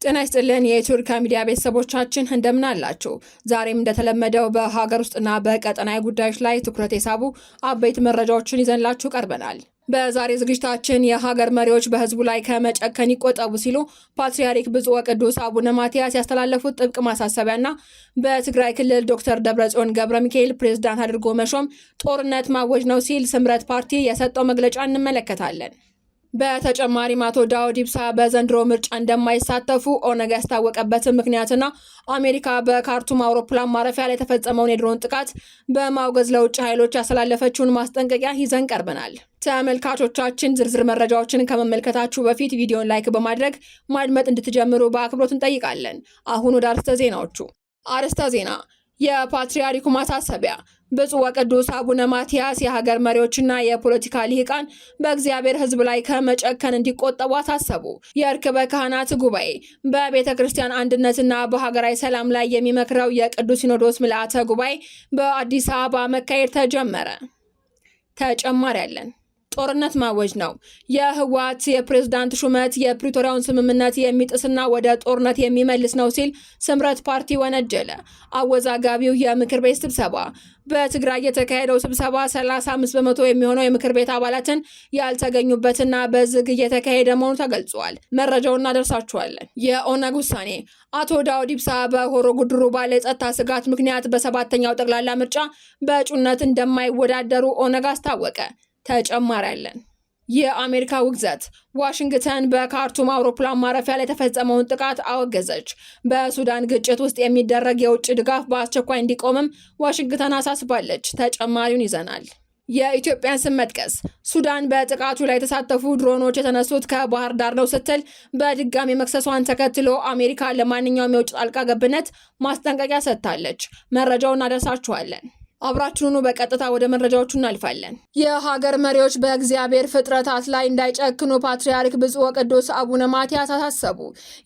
ጤና ይስጥልን የቱርካ ሚዲያ ቤተሰቦቻችን እንደምን አላችሁ? ዛሬም እንደተለመደው በሀገር ውስጥና በቀጠናዊ ጉዳዮች ላይ ትኩረት የሳቡ አበይት መረጃዎችን ይዘንላችሁ ቀርበናል። በዛሬ ዝግጅታችን የሀገር መሪዎች በህዝቡ ላይ ከመጨከን ይቆጠቡ ሲሉ ፓትርያርክ ብፁዕ ወቅዱስ አቡነ ማትያስ ያስተላለፉት ጥብቅ ማሳሰቢያና በትግራይ ክልል ዶክተር ደብረጽዮን ገብረ ሚካኤል ፕሬዝዳንት አድርጎ መሾም ጦርነት ማወጅ ነው ሲል ስምረት ፓርቲ የሰጠው መግለጫ እንመለከታለን። በተጨማሪም አቶ ዳውድ ኢብሳ በዘንድሮ ምርጫ እንደማይሳተፉ ኦነግ ያስታወቀበትን ምክንያትና አሜሪካ በካርቱም አውሮፕላን ማረፊያ ላይ የተፈጸመውን የድሮን ጥቃት በማውገዝ ለውጭ ኃይሎች ያስተላለፈችውን ማስጠንቀቂያ ይዘን ቀርበናል። ተመልካቾቻችን ዝርዝር መረጃዎችን ከመመልከታችሁ በፊት ቪዲዮን ላይክ በማድረግ ማድመጥ እንድትጀምሩ በአክብሮት እንጠይቃለን። አሁን ወደ አርዕስተ ዜናዎቹ። አርዕስተ ዜና የፓትርያርኩ ማሳሰቢያ። ብፁዕ ወቅዱስ አቡነ ማትያስ የሀገር መሪዎችና የፖለቲካ ልሂቃን በእግዚአብሔር ሕዝብ ላይ ከመጨከን እንዲቆጠቡ አሳሰቡ። የርክበ ካህናት ጉባኤ በቤተ ክርስቲያን አንድነትና በሀገራዊ ሰላም ላይ የሚመክረው የቅዱስ ሲኖዶስ ምልዓተ ጉባኤ በአዲስ አበባ መካሄድ ተጀመረ። ተጨማሪ ያለን ጦርነት ማወጅ ነው። የህወሓት የፕሬዝዳንት ሹመት የፕሪቶሪያውን ስምምነት የሚጥስና ወደ ጦርነት የሚመልስ ነው ሲል ስምረት ፓርቲ ወነጀለ። አወዛጋቢው የምክር ቤት ስብሰባ። በትግራይ የተካሄደው ስብሰባ 35 በመቶ የሚሆነው የምክር ቤት አባላትን ያልተገኙበትና በዝግ እየተካሄደ መሆኑ ተገልጿል። መረጃውን እናደርሳችኋለን። የኦነግ ውሳኔ። አቶ ዳውድ ኢብሳ በሆሮ ጉድሩ ባለ የጸጥታ ስጋት ምክንያት በሰባተኛው ጠቅላላ ምርጫ በእጩነት እንደማይወዳደሩ ኦነግ አስታወቀ። ተጨማሪ አለን። የአሜሪካ ውግዘት። ዋሽንግተን በካርቱም አውሮፕላን ማረፊያ ላይ የተፈጸመውን ጥቃት አወገዘች። በሱዳን ግጭት ውስጥ የሚደረግ የውጭ ድጋፍ በአስቸኳይ እንዲቆምም ዋሽንግተን አሳስባለች። ተጨማሪውን ይዘናል። የኢትዮጵያን ስም መጥቀስ። ሱዳን በጥቃቱ ላይ የተሳተፉ ድሮኖች የተነሱት ከባህር ዳር ነው ስትል በድጋሚ መክሰሷን ተከትሎ አሜሪካ ለማንኛውም የውጭ ጣልቃ ገብነት ማስጠንቀቂያ ሰጥታለች። መረጃውን እናደርሳችኋለን። አብራችሁኑ በቀጥታ ወደ መረጃዎቹ እናልፋለን። የሀገር መሪዎች በእግዚአብሔር ፍጥረታት ላይ እንዳይጨክኑ ፓትርያርክ ብፁዕ ወቅዱስ አቡነ ማትያስ አሳሰቡ።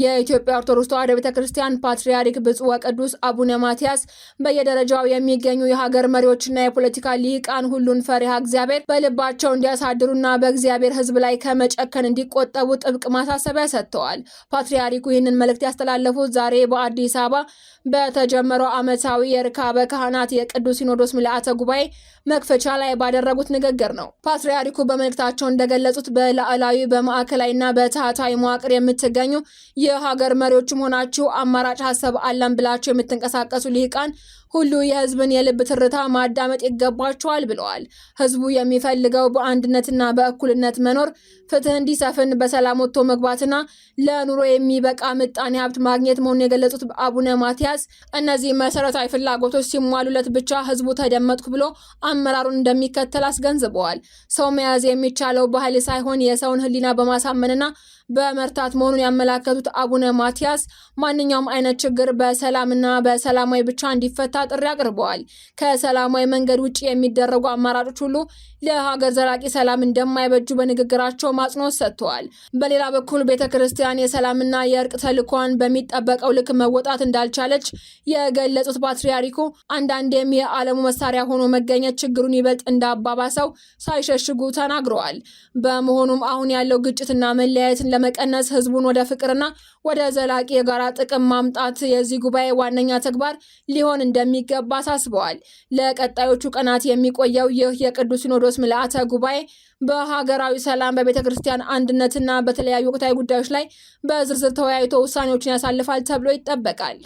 የኢትዮጵያ ኦርቶዶክስ ተዋሕዶ ቤተክርስቲያን ፓትርያርክ ብፁዕ ወቅዱስ አቡነ ማትያስ በየደረጃው የሚገኙ የሀገር መሪዎችና የፖለቲካ ልሂቃን ሁሉን ፈሪሃ እግዚአብሔር በልባቸው እንዲያሳድሩና በእግዚአብሔር ሕዝብ ላይ ከመጨከን እንዲቆጠቡ ጥብቅ ማሳሰቢያ ሰጥተዋል። ፓትርያርኩ ይህንን መልእክት ያስተላለፉት ዛሬ በአዲስ አበባ በተጀመረው ዓመታዊ የርክበ ካህናት የቅዱስ ሲኖዶስ ምልዓተ ጉባኤ መክፈቻ ላይ ባደረጉት ንግግር ነው። ፓትርያርኩ በመልእክታቸው እንደገለጹት በላዕላዊ በማዕከላዊና በታህታዊ መዋቅር የምትገኙ የሀገር መሪዎችም ሆናችሁ አማራጭ ሀሳብ አለን ብላችሁ የምትንቀሳቀሱ ልሂቃን ሁሉ የህዝብን የልብ ትርታ ማዳመጥ ይገባቸዋል ብለዋል። ህዝቡ የሚፈልገው በአንድነትና በእኩልነት መኖር፣ ፍትህ እንዲሰፍን፣ በሰላም ወጥቶ መግባትና ለኑሮ የሚበቃ ምጣኔ ሀብት ማግኘት መሆኑን የገለጹት አቡነ ማትያስ እነዚህ መሰረታዊ ፍላጎቶች ሲሟሉለት ብቻ ህዝቡ ተደመጥኩ ብሎ አመራሩን እንደሚከተል አስገንዝበዋል። ሰው መያዝ የሚቻለው በኃይል ሳይሆን የሰውን ህሊና በማሳመንና በመርታት መሆኑን ያመላከቱት አቡነ ማትያስ ማንኛውም አይነት ችግር በሰላምና በሰላማዊ ብቻ እንዲፈታ ጥሪ አቅርበዋል። ከሰላማዊ መንገድ ውጭ የሚደረጉ አማራጮች ሁሉ ለሀገር ዘላቂ ሰላም እንደማይበጁ በንግግራቸው ማጽንኦት ሰጥተዋል። በሌላ በኩል ቤተክርስቲያን የሰላምና የእርቅ ተልዕኮዋን በሚጠበቀው ልክ መወጣት እንዳልቻለች የገለጹት ፓትርያርኩ አንዳንዴም የዓለሙ መሳሪያ ሆኖ መገኘት ችግሩን ይበልጥ እንዳባባሰው ሳይሸሽጉ ተናግረዋል። በመሆኑም አሁን ያለው ግጭትና መለያየትን ለመቀነስ ህዝቡን ወደ ፍቅርና ወደ ዘላቂ የጋራ ጥቅም ማምጣት የዚህ ጉባኤ ዋነኛ ተግባር ሊሆን እንደሚገባ አሳስበዋል። ለቀጣዮቹ ቀናት የሚቆየው ይህ የቅዱስ ሲኖዶስ ምልዓተ ጉባኤ በሀገራዊ ሰላም፣ በቤተ ክርስቲያን አንድነትና በተለያዩ ወቅታዊ ጉዳዮች ላይ በዝርዝር ተወያይቶ ውሳኔዎችን ያሳልፋል ተብሎ ይጠበቃል።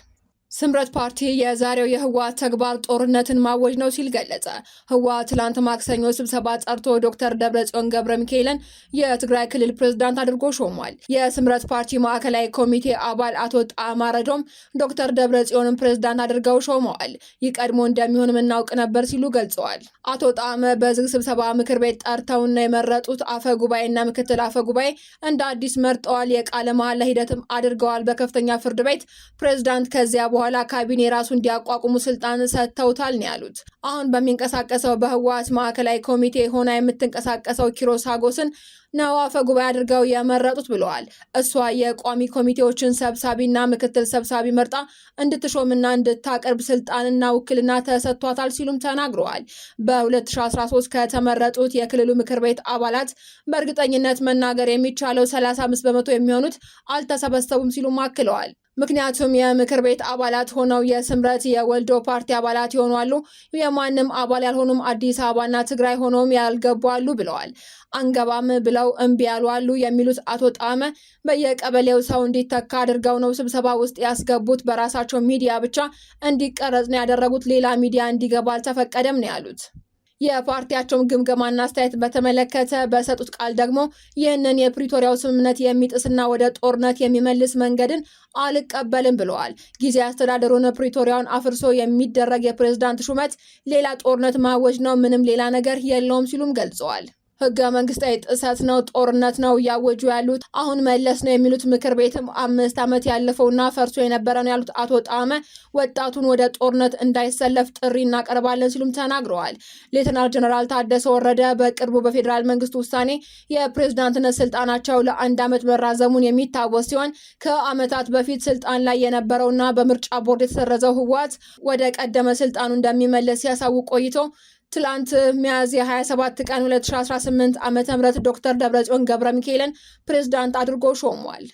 ስምረት ፓርቲ የዛሬው የህወሓት ተግባር ጦርነትን ማወጅ ነው ሲል ገለጸ። ህወሓት ትላንት ማክሰኞ ስብሰባ ጠርቶ ዶክተር ደብረጽዮን ገብረ ሚካኤልን የትግራይ ክልል ፕሬዝዳንት አድርጎ ሾሟል። የስምረት ፓርቲ ማዕከላዊ ኮሚቴ አባል አቶ ጣዕመ ረዶም ዶክተር ደብረጽዮንን ፕሬዝዳንት አድርገው ሾመዋል። ይህ ቀድሞ እንደሚሆን የምናውቅ ነበር ሲሉ ገልጸዋል። አቶ ጣዕመ በዝግ ስብሰባ ምክር ቤት ጠርተውና የመረጡት አፈ ጉባኤና ምክትል አፈ ጉባኤ እንደ አዲስ መርጠዋል። የቃለ መሐላ ሂደትም አድርገዋል። በከፍተኛ ፍርድ ቤት ፕሬዝዳንት ከዚያ በኋላ ካቢኔ ራሱ እንዲያቋቁሙ ስልጣን ሰጥተውታል ነው ያሉት። አሁን በሚንቀሳቀሰው በህወሓት ማዕከላዊ ኮሚቴ ሆና የምትንቀሳቀሰው ኪሮስ ሀጎስን ነው አፈ ጉባኤ አድርገው የመረጡት ብለዋል። እሷ የቋሚ ኮሚቴዎችን ሰብሳቢና ምክትል ሰብሳቢ መርጣ እንድትሾምና እንድታቀርብ ስልጣንና ውክልና ተሰጥቷታል ሲሉም ተናግረዋል። በ2013 ከተመረጡት የክልሉ ምክር ቤት አባላት በእርግጠኝነት መናገር የሚቻለው 35 በመቶ የሚሆኑት አልተሰበሰቡም ሲሉም አክለዋል። ምክንያቱም የምክር ቤት አባላት ሆነው የስምረት የወልዶ ፓርቲ አባላት ይሆናሉ፣ የማንም አባል ያልሆኑም አዲስ አበባና ትግራይ ሆነውም ያልገቡ አሉ ብለዋል። አንገባም ብለው እምቢ ያሉ አሉ የሚሉት አቶ ጣመ በየቀበሌው ሰው እንዲተካ አድርገው ነው ስብሰባ ውስጥ ያስገቡት። በራሳቸው ሚዲያ ብቻ እንዲቀረጽ ነው ያደረጉት፣ ሌላ ሚዲያ እንዲገባ አልተፈቀደም ነው ያሉት። የፓርቲያቸውን ግምገማና አስተያየት በተመለከተ በሰጡት ቃል ደግሞ ይህንን የፕሪቶሪያው ስምምነት የሚጥስና ወደ ጦርነት የሚመልስ መንገድን አልቀበልም ብለዋል። ጊዜ አስተዳደሩን ፕሪቶሪያውን አፍርሶ የሚደረግ የፕሬዝዳንት ሹመት ሌላ ጦርነት ማወጅ ነው፣ ምንም ሌላ ነገር የለውም ሲሉም ገልጸዋል። ህገ መንግስታዊ ጥሰት ነው፣ ጦርነት ነው እያወጁ ያሉት። አሁን መለስ ነው የሚሉት ምክር ቤትም 5 ዓመት ያለፈውና ፈርሶ የነበረ ነው ያሉት አቶ ጣመ ወጣቱን ወደ ጦርነት እንዳይሰለፍ ጥሪ እናቀርባለን ሲሉም ተናግረዋል። ሌተናል ጀነራል ታደሰ ወረደ በቅርቡ በፌዴራል መንግስት ውሳኔ የፕሬዝዳንትነት ስልጣናቸው ለ1 ዓመት መራዘሙን የሚታወስ ሲሆን ከዓመታት በፊት ስልጣን ላይ የነበረውና በምርጫ ቦርድ የተሰረዘው ህወሓት ወደ ቀደመ ስልጣኑ እንደሚመለስ ሲያሳውቅ ቆይቶ ትላንት ሚያዝያ 27 ቀን 2018 ዓ.ም ዶክተር ደብረጽዮን ገብረ ሚካኤልን ፕሬዝዳንት አድርጎ ሾሟል።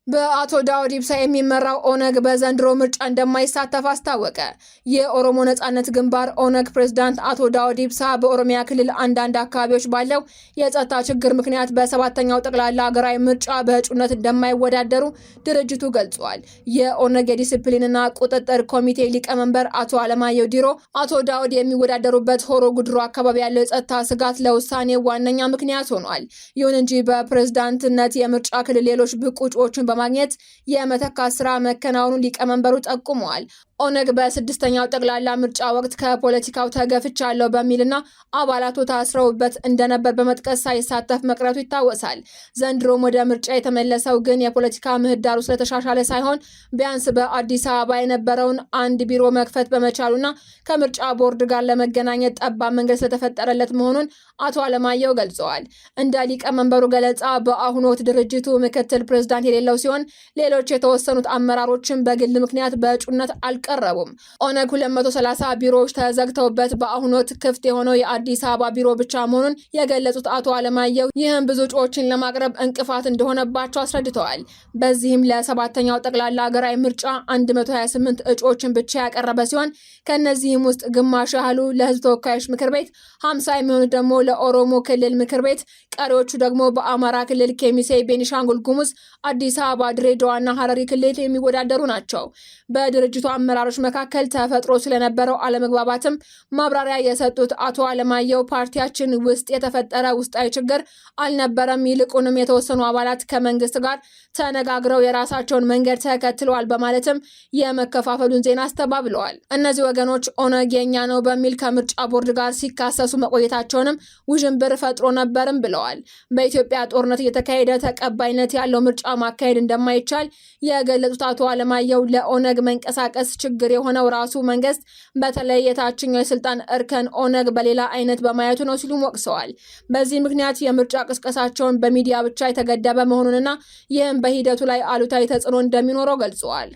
በአቶ ዳውድ ኢብሳ የሚመራው ኦነግ በዘንድሮ ምርጫ እንደማይሳተፍ አስታወቀ። የኦሮሞ ነጻነት ግንባር ኦነግ ፕሬዝዳንት አቶ ዳውድ ኢብሳ በኦሮሚያ ክልል አንዳንድ አካባቢዎች ባለው የጸጥታ ችግር ምክንያት በ7ኛው ጠቅላላ ሀገራዊ ምርጫ በእጩነት እንደማይወዳደሩ ድርጅቱ ገልጿል። የኦነግ የዲሲፕሊንና ቁጥጥር ኮሚቴ ሊቀመንበር አቶ አለማየሁ ዲሮ አቶ ዳውድ የሚወዳደሩበት ሆሮ ጉድሩ አካባቢ ያለው የጸጥታ ስጋት ለውሳኔው ዋነኛ ምክንያት ሆኗል። ይሁን እንጂ በፕሬዝዳንትነት የምርጫ ክልል ሌሎች ብቁ እጩዎችን በማግኘት የመተካት ስራ መከናወኑን ሊቀመንበሩ ጠቁመዋል። ኦነግ በ6ኛው ጠቅላላ ምርጫ ወቅት ከፖለቲካው ተገፍቻለሁ በሚልና አባላቱ ታስረውበት እንደነበር በመጥቀስ ሳይሳተፍ መቅረቱ ይታወሳል። ዘንድሮም ወደ ምርጫ የተመለሰው ግን የፖለቲካ ምህዳሩ ስለተሻሻለ ሳይሆን ቢያንስ በአዲስ አበባ የነበረውን አንድ ቢሮ መክፈት በመቻሉና ከምርጫ ቦርድ ጋር ለመገናኘት ጠባብ መንገድ ስለተፈጠረለት መሆኑን አቶ አለማየሁ ገልጸዋል። እንደ ሊቀመንበሩ ገለጻ በአሁኑ ወቅት ድርጅቱ ምክትል ፕሬዝዳንት የሌለው ሲሆን ሌሎች የተወሰኑት አመራሮችን በግል ምክንያት በእጩነት አልቀረቡም። ኦነግ 230 ቢሮዎች ተዘግተውበት በአሁኑ ወቅት ክፍት የሆነው የአዲስ አበባ ቢሮ ብቻ መሆኑን የገለጹት አቶ አለማየሁ ይህም ብዙ እጩዎችን ለማቅረብ እንቅፋት እንደሆነባቸው አስረድተዋል። በዚህም ለ7ኛው ጠቅላላ ሀገራዊ ምርጫ 128 እጩዎችን ብቻ ያቀረበ ሲሆን ከነዚህም ውስጥ ግማሽ ያህሉ ለህዝብ ተወካዮች ምክር ቤት፣ 50 የሚሆኑት ደግሞ ለኦሮሞ ክልል ምክር ቤት፣ ቀሪዎቹ ደግሞ በአማራ ክልል ኬሚሴ፣ ቤኒሻንጉል ጉሙዝ፣ አዲስ አበባ፣ ድሬዳዋና ሐረሪ ክልል የሚወዳደሩ ናቸው። በድርጅቱ አመራሮች መካከል ተፈጥሮ ስለነበረው አለመግባባትም ማብራሪያ የሰጡት አቶ አለማየሁ ፓርቲያችን ውስጥ የተፈጠረ ውስጣዊ ችግር አልነበረም፣ ይልቁንም የተወሰኑ አባላት ከመንግስት ጋር ተነጋግረው የራሳቸውን መንገድ ተከትለዋል በማለትም የመከፋፈሉን ዜና አስተባብለዋል። እነዚህ ወገኖች ኦነግ የኛ ነው በሚል ከምርጫ ቦርድ ጋር ሲካሰሱ መቆየታቸውንም ውዥንብር ፈጥሮ ነበርም ብለዋል። በኢትዮጵያ ጦርነት እየተካሄደ ተቀባይነት ያለው ምርጫ ማካሄድ እንደማይቻል የገለጹት አቶ አለማየሁ ለኦነግ መንቀሳቀስ ችግር የሆነው ራሱ መንግስት በተለይ የታችኛው የስልጣን እርከን ኦነግ በሌላ አይነት በማየቱ ነው ሲሉም ወቅሰዋል። በዚህ ምክንያት የምርጫ ቅስቀሳቸውን በሚዲያ ብቻ የተገደበ መሆኑንና ይህም በሂደቱ ላይ አሉታዊ ተጽዕኖ እንደሚኖረው ገልጸዋል።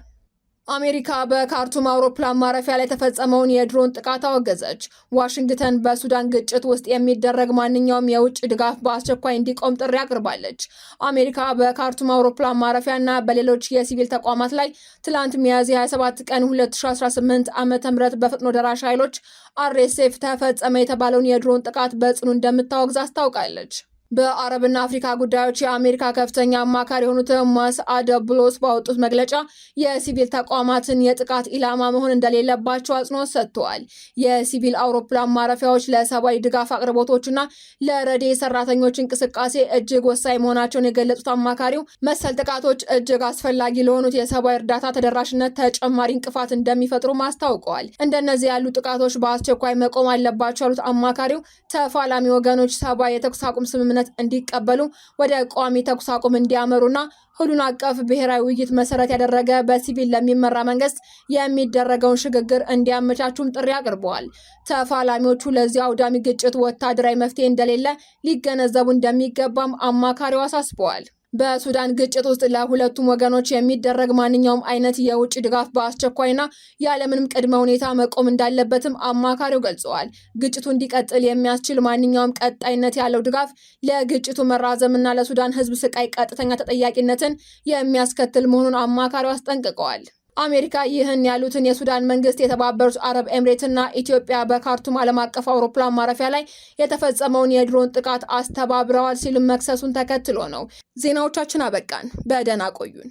አሜሪካ በካርቱም አውሮፕላን ማረፊያ ላይ የተፈጸመውን የድሮን ጥቃት አወገዘች። ዋሽንግተን በሱዳን ግጭት ውስጥ የሚደረግ ማንኛውም የውጭ ድጋፍ በአስቸኳይ እንዲቆም ጥሪ አቅርባለች። አሜሪካ በካርቱም አውሮፕላን ማረፊያና በሌሎች የሲቪል ተቋማት ላይ ትላንት ሚያዝያ 27 ቀን 2018 ዓ.ም በፈጥኖ ደራሽ ኃይሎች RSF ተፈጸመ የተባለውን የድሮን ጥቃት በጽኑ እንደምታወግዝ አስታውቃለች። በአረብና አፍሪካ ጉዳዮች የአሜሪካ ከፍተኛ አማካሪ የሆኑት ማስአድ ብሎስ ባወጡት መግለጫ የሲቪል ተቋማትን የጥቃት ኢላማ መሆን እንደሌለባቸው አጽንኦት ሰጥተዋል። የሲቪል አውሮፕላን ማረፊያዎች ለሰብአዊ ድጋፍ አቅርቦቶችና ለረድኤት ሰራተኞች እንቅስቃሴ እጅግ ወሳኝ መሆናቸውን የገለጹት አማካሪው መሰል ጥቃቶች እጅግ አስፈላጊ ለሆኑት የሰብአዊ እርዳታ ተደራሽነት ተጨማሪ እንቅፋት እንደሚፈጥሩ አስታውቀዋል። እንደነዚህ ያሉ ጥቃቶች በአስቸኳይ መቆም አለባቸው ያሉት አማካሪው ተፋላሚ ወገኖች ሰብአዊ የተኩስ አቁም ስምምነት ስምምነት እንዲቀበሉ ወደ ቋሚ ተኩስ አቁም እንዲያመሩና ሁሉን አቀፍ ብሔራዊ ውይይት መሰረት ያደረገ በሲቪል ለሚመራ መንግስት የሚደረገውን ሽግግር እንዲያመቻቹም ጥሪ አቅርበዋል። ተፋላሚዎቹ ለዚህ አውዳሚ ግጭት ወታደራዊ መፍትሄ እንደሌለ ሊገነዘቡ እንደሚገባም አማካሪው አሳስበዋል። በሱዳን ግጭት ውስጥ ለሁለቱም ወገኖች የሚደረግ ማንኛውም አይነት የውጭ ድጋፍ በአስቸኳይና ያለምንም ቅድመ ሁኔታ መቆም እንዳለበትም አማካሪው ገልጸዋል። ግጭቱ እንዲቀጥል የሚያስችል ማንኛውም ቀጣይነት ያለው ድጋፍ ለግጭቱ መራዘምና ለሱዳን ሕዝብ ስቃይ ቀጥተኛ ተጠያቂነትን የሚያስከትል መሆኑን አማካሪው አስጠንቅቀዋል። አሜሪካ ይህን ያሉትን የሱዳን መንግስት የተባበሩት አረብ ኤምሬትና ኢትዮጵያ በካርቱም ዓለም አቀፍ አውሮፕላን ማረፊያ ላይ የተፈጸመውን የድሮን ጥቃት አስተባብረዋል ሲልም መክሰሱን ተከትሎ ነው። ዜናዎቻችን አበቃን። በደህና ቆዩን።